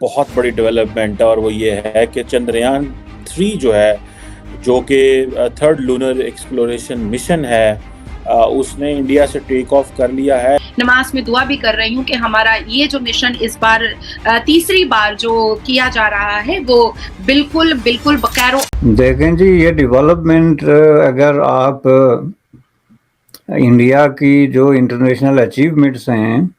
बहुत बड़ी डेवलपमेंट है और वो ये है कि चंद्रयान 3 जो है, जो कि थर्ड लूनर एक्सप्लोरेशन मिशन है, उसने इंडिया से टेक ऑफ कर लिया है। नमाज में दुआ भी कर रही हूँ कि हमारा ये जो मिशन इस बार तीसरी बार जो किया जा रहा है वो बिल्कुल बिल्कुल बखैर। देखें जी, ये डेवलपमेंट अगर आप इंडिया की जो इंटरनेशनल अचीवमेंट्स हैं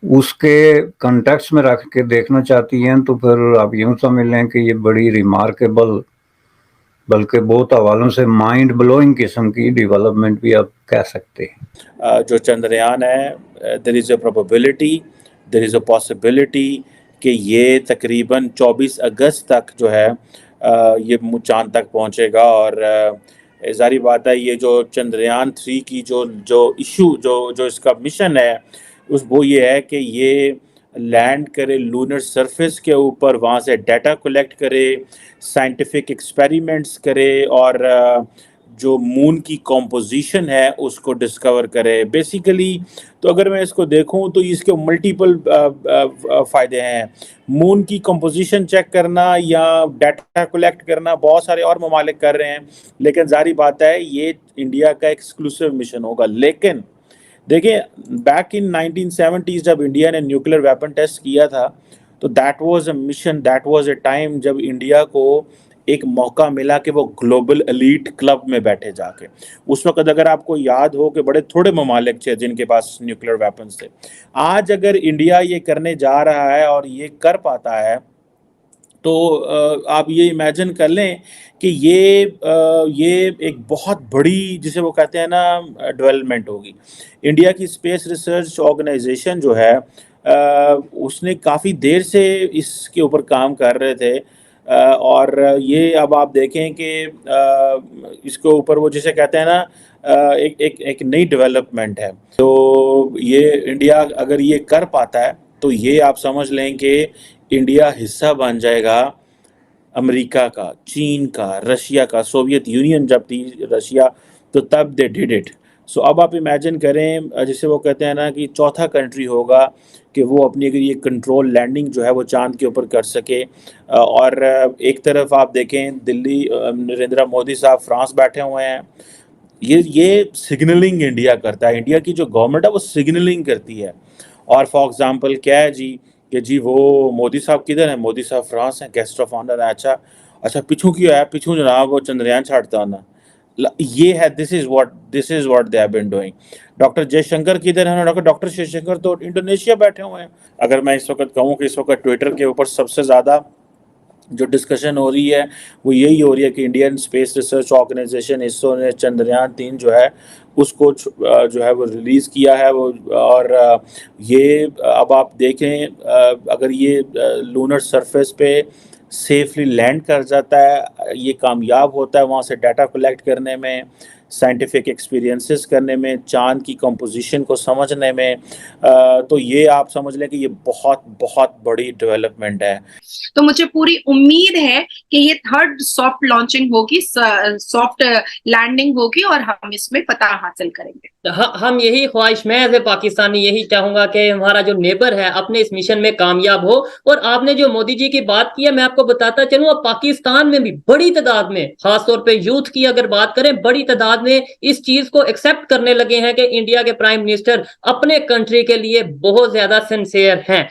उसके कंटेक्स्ट में रख के देखना चाहती हैं तो फिर आप यूं समझ लें कि ये बड़ी रिमार्केबल, बल्कि बहुत हवालों से माइंड ब्लोइंग किस्म की डेवलपमेंट भी आप कह सकते हैं। जो चंद्रयान है, there is a probability, there is a possibility कि ये तकरीबन 24 अगस्त तक जो है ये चाँद तक पहुँचेगा। और ज़ाहिर बात है, ये जो चंद्रयान 3 की जो जो इशू जो जो इसका मिशन है, वो ये है कि ये लैंड करे लूनर सरफेस के ऊपर, वहाँ से डाटा कलेक्ट करे, साइंटिफिक एक्सपेरिमेंट्स करे और जो मून की कॉम्पोजिशन है उसको डिस्कवर करे। बेसिकली तो अगर मैं इसको देखूं तो इसके मल्टीपल फ़ायदे हैं। मून की कॉम्पोजिशन चेक करना या डाटा कलेक्ट करना बहुत सारे और ममालिक कर रहे हैं, लेकिन जारी बात है ये इंडिया का एक्सक्लूसिव मिशन होगा। लेकिन देखिए, बैक इन 1970s जब इंडिया ने न्यूक्लियर वेपन टेस्ट किया था, तो that was a mission, that was a time जब इंडिया को एक मौका मिला कि वो ग्लोबल एलीट क्लब में बैठे जाके। उस वक्त अगर आपको याद हो कि बड़े थोड़े ममालिक थे जिनके पास न्यूक्लियर वेपन्स थे। आज अगर इंडिया ये करने जा रहा है और ये कर पाता है, तो आप ये इमेजिन कर लें कि ये एक बहुत बड़ी, जिसे वो कहते हैं ना, डेवलपमेंट होगी। इंडिया की स्पेस रिसर्च ऑर्गेनाइजेशन जो है, उसने काफ़ी देर से इसके ऊपर काम कर रहे थे। और ये अब आप देखें कि इसके ऊपर वो जिसे कहते हैं ना, एक एक एक नई डेवलपमेंट है। तो ये इंडिया अगर ये कर पाता है तो ये आप समझ लें कि इंडिया हिस्सा बन जाएगा अमेरिका का, चीन का, रशिया का। सोवियत यूनियन जब थी रशिया, तो तब दे डिड इट। सो अब आप इमेजिन करें, जिसे वो कहते हैं ना कि चौथा कंट्री होगा कि वो अपनी अगर ये कंट्रोल लैंडिंग जो है वो चांद के ऊपर कर सके। और एक तरफ आप देखें दिल्ली, नरेंद्र मोदी साहब फ्रांस बैठे हुए हैं। ये सिग्नलिंग इंडिया करता है। इंडिया की जो गवर्नमेंट है वो सिग्नलिंग करती है। और फॉर एग्जांपल क्या है जी, कि जी वो मोदी साहब किधर हैं? मोदी साहब फ्रांस हैं, गेस्ट ऑफ ऑनर है। अच्छा, अच्छा पिछू क्यों है? पिछू जनाब वो चंद्रयान छाड़ता ना। ये है, this is what they have been doing. Doctor Jaishankar किधर हैं? डॉक्टर डॉक्टर जयशंकर तो इंडोनेशिया बैठे हुए हैं। अगर मैं इस वक्त कहूँ कि इस वक्त ट्विटर के ऊपर सबसे ज़्यादा जो डिस्कशन हो रही है वो यही हो रही है कि Indian Space Research Organisation ISRO ने चंद्रयान 3 जो है उसको जो है वो रिलीज़ किया है। वो और ये अब आप देखें, अगर ये लूनर सरफेस पे सेफली लैंड कर जाता है, ये कामयाब होता है वहाँ से डाटा कलेक्ट करने में, साइंटिफिक एक्सपीरियंसेस करने में, चाँद की कंपोजिशन को समझने में, तो ये आप समझ लें कि ये बहुत बहुत बड़ी डेवलपमेंट है। तो मुझे पूरी उम्मीद है कि ये थर्ड सॉफ्ट लॉन्चिंग होगी, सॉफ्ट लैंडिंग होगी और हम इसमें फतह हासिल करेंगे। हम यही ख्वाहिश, मैं एज ए पाकिस्तानी यही चाहूंगा कि हमारा जो नेबर है अपने इस मिशन में कामयाब हो। और आपने जो मोदी जी की बात की है, मैं आपको बताता चलूं, अब पाकिस्तान में भी बड़ी तादाद में, खासतौर पे यूथ की अगर बात करें, बड़ी तादाद में इस चीज को एक्सेप्ट करने लगे हैं कि इंडिया के प्राइम मिनिस्टर अपने कंट्री के लिए बहुत ज्यादा सिंसियर हैं।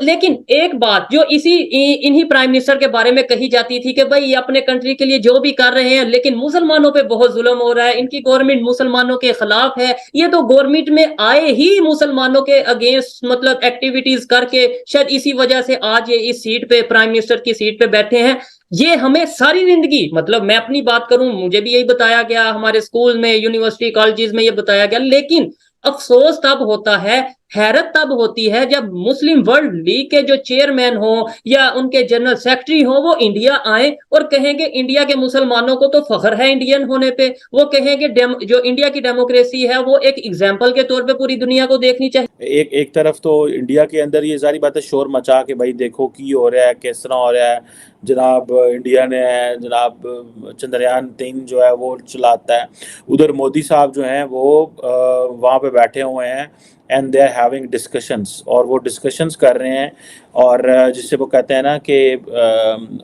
लेकिन एक बात जो इन्हीं प्राइम मिनिस्टर के बारे में कही जाती थी कि भाई ये अपने कंट्री के लिए जो भी कर रहे हैं, लेकिन मुसलमानों पे बहुत जुल्म हो रहा है, इनकी गवर्नमेंट मुसलमानों के खिलाफ है, ये तो गवर्नमेंट में आए ही मुसलमानों के अगेंस्ट मतलब एक्टिविटीज करके शायद इसी वजह से आज ये इस सीट पे, प्राइम मिनिस्टर की सीट पे बैठे हैं। ये हमें सारी जिंदगी, मतलब मैं अपनी बात करूं, मुझे भी यही बताया गया, हमारे स्कूल में, यूनिवर्सिटी, कॉलेजेस में ये बताया गया। लेकिन अफसोस तब होता है, हैरत तब होती है जब मुस्लिम वर्ल्ड लीग के जो चेयरमैन हो या उनके जनरल सेक्रेटरी हो वो इंडिया आए और कहेंगे इंडिया के मुसलमानों को तो फख्र है इंडियन होने पे। वो कहेंगे जो इंडिया की डेमोक्रेसी है वो एक एग्जाम्पल के तौर पे पूरी दुनिया को देखनी चाहिए। एक तरफ तो इंडिया के अंदर ये सारी बातें शोर मचा के भाई देखो की हो रहा है, किस तरह हो रहा है जनाब, इंडिया ने जनाब चंद्रयान 3 जो है वो चलाता है। उधर मोदी साहब जो हैं वो वहाँ पे बैठे हुए हैं and they are having discussions, और वो डिस्कशंस कर रहे हैं, और जिससे वो कहते हैं ना कि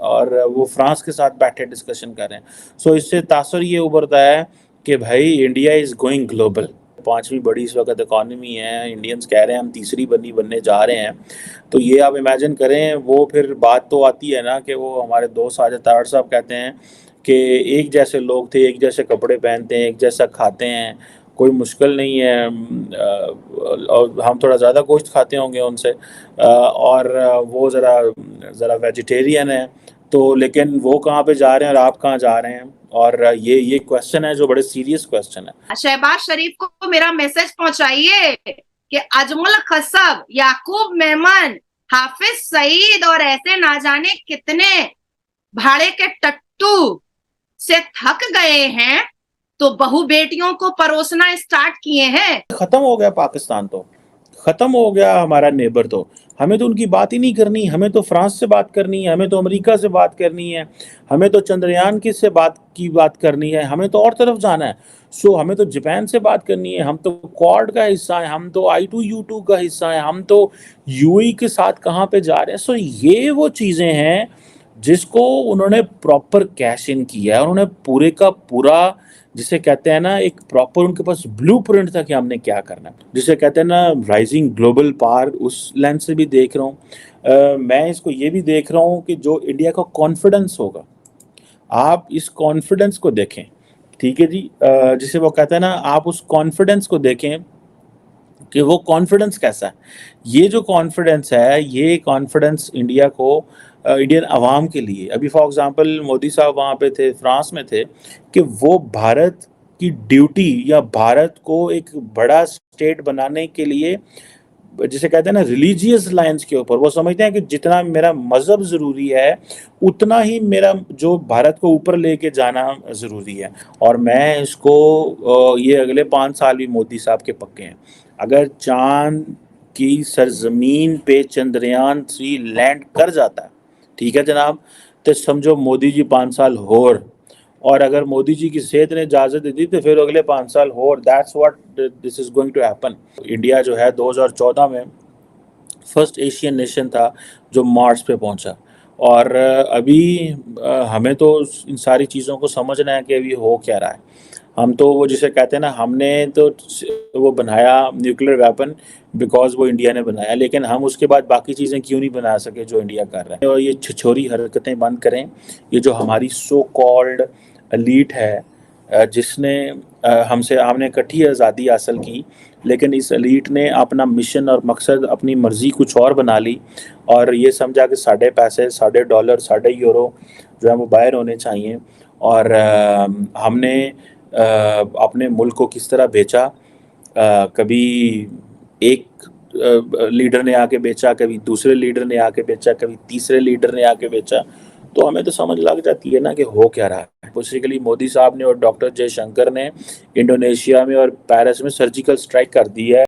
और वो फ्रांस के साथ बैठे डिस्कशन कर रहे हैं। सो इससे तासुर ये उभरता है कि भाई इंडिया इज़ गोइंग ग्लोबल। 5वीं बड़ी इस वक्त इकॉनमी है, इंडियंस कह रहे हैं हम तीसरी बनने जा रहे हैं। तो ये आप इमेजिन करें, वो फिर बात तो आती है ना कि वो हमारे दोस्त साजिद तारड़ साहब कहते हैं कि एक जैसे लोग थे, एक जैसे कपड़े पहनते हैं, एक जैसा खाते हैं, कोई मुश्किल नहीं है, और हम थोड़ा ज़्यादा गोश्त खाते होंगे उनसे, और वो ज़रा वेजिटेरियन है। तो लेकिन वो कहाँ पे जा रहे हैं और आप कहाँ जा रहे हैं? और ये क्वेश्चन है जो बड़े सीरियस क्वेश्चन है। शहबाज शरीफ को मेरा मैसेज पहुंचाइए कि अजमल खसब, याकूब मेमन, हाफिज सईद और ऐसे ना जाने कितने भाड़े के टट्टू से थक गए हैं तो बहू बेटियों को परोसना स्टार्ट किए हैं। खत्म हो गया पाकिस्तान, तो खत्म हो गया हमारा नेबर। तो हमें तो उनकी बात ही नहीं करनी, हमें तो फ्रांस से बात करनी है, हमें तो अमेरिका से बात करनी है, हमें तो चंद्रयान की बात करनी है, हमें तो और तरफ जाना है। सो हमें तो जापान से बात करनी है, हम तो क्वाड का हिस्सा है, हम तो I2U2 का हिस्सा है, हम तो यूएई के साथ कहाँ पे जा रहे हैं। सो ये वो चीज़ें हैं जिसको उन्होंने प्रॉपर कैश इन किया है, उन्होंने पूरे का पूरा, जिसे कहते हैं ना, एक प्रॉपर उनके पास ब्लूप्रिंट था कि हमने क्या करना है, जिसे कहते हैं ना राइजिंग ग्लोबल पावर। उस लेंस से भी देख रहा हूँ मैं इसको, ये भी देख रहा हूँ कि जो इंडिया का कॉन्फिडेंस होगा, आप इस कॉन्फिडेंस को देखें, ठीक है जी, जिसे वो कहते हैं ना, आप उस कॉन्फिडेंस को देखें कि वो कॉन्फिडेंस कैसा है। ये जो कॉन्फिडेंस है, ये कॉन्फिडेंस इंडिया को, इंडियन अवाम के लिए, अभी फॉर एग्जांपल मोदी साहब वहाँ पे थे, फ्रांस में थे, कि वो भारत की ड्यूटी या भारत को एक बड़ा स्टेट बनाने के लिए, जिसे कहते हैं ना रिलीजियस लाइंस के ऊपर, वो समझते हैं कि जितना मेरा मज़हब ज़रूरी है उतना ही मेरा जो भारत को ऊपर लेके जाना ज़रूरी है। और मैं इसको ये अगले 5 साल भी मोदी साहब के पक्के हैं। अगर चांद की सरजमीन पे चंद्रयान 3 लैंड कर जाता है, ठीक है जनाब, तो समझो मोदी जी 5 साल और अगर मोदी जी की सेहत ने इजाज़त दे दी तो फिर अगले 5 साल और। That's what this is going to happen. India जो है 2014 में फर्स्ट एशियन नेशन था जो मार्स पे पहुंचा, और अभी हमें तो इन सारी चीज़ों को समझना है कि अभी हो क्या रहा है। हम तो वो जिसे कहते हैं ना, हमने तो वो बनाया न्यूक्लियर वेपन बिकॉज वो इंडिया ने बनाया, लेकिन हम उसके बाद बाकी चीज़ें क्यों नहीं बना सके जो इंडिया कर रहा है। और ये छिछोरी हरकतें बंद करें। ये जो हमारी सो कॉल्ड एलीट है जिसने हमने इकट्ठी आज़ादी हासिल की, लेकिन इस एलीट ने अपना मिशन और मकसद अपनी मर्ज़ी कुछ और बना ली, और ये समझा कि साढ़े पैसे, साढ़े डॉलर, साढ़े यूरो जो है वो बाहर होने चाहिए। और हमने अपने मुल्क को किस तरह बेचा, कभी एक लीडर ने आके बेचा, कभी दूसरे लीडर ने आके बेचा, कभी तीसरे लीडर ने आके बेचा। तो हमें तो समझ लग जाती है ना कि हो क्या रहा है। बेसिकली मोदी साहब ने और डॉक्टर जयशंकर ने इंडोनेशिया में और पेरिस में सर्जिकल स्ट्राइक कर दी है।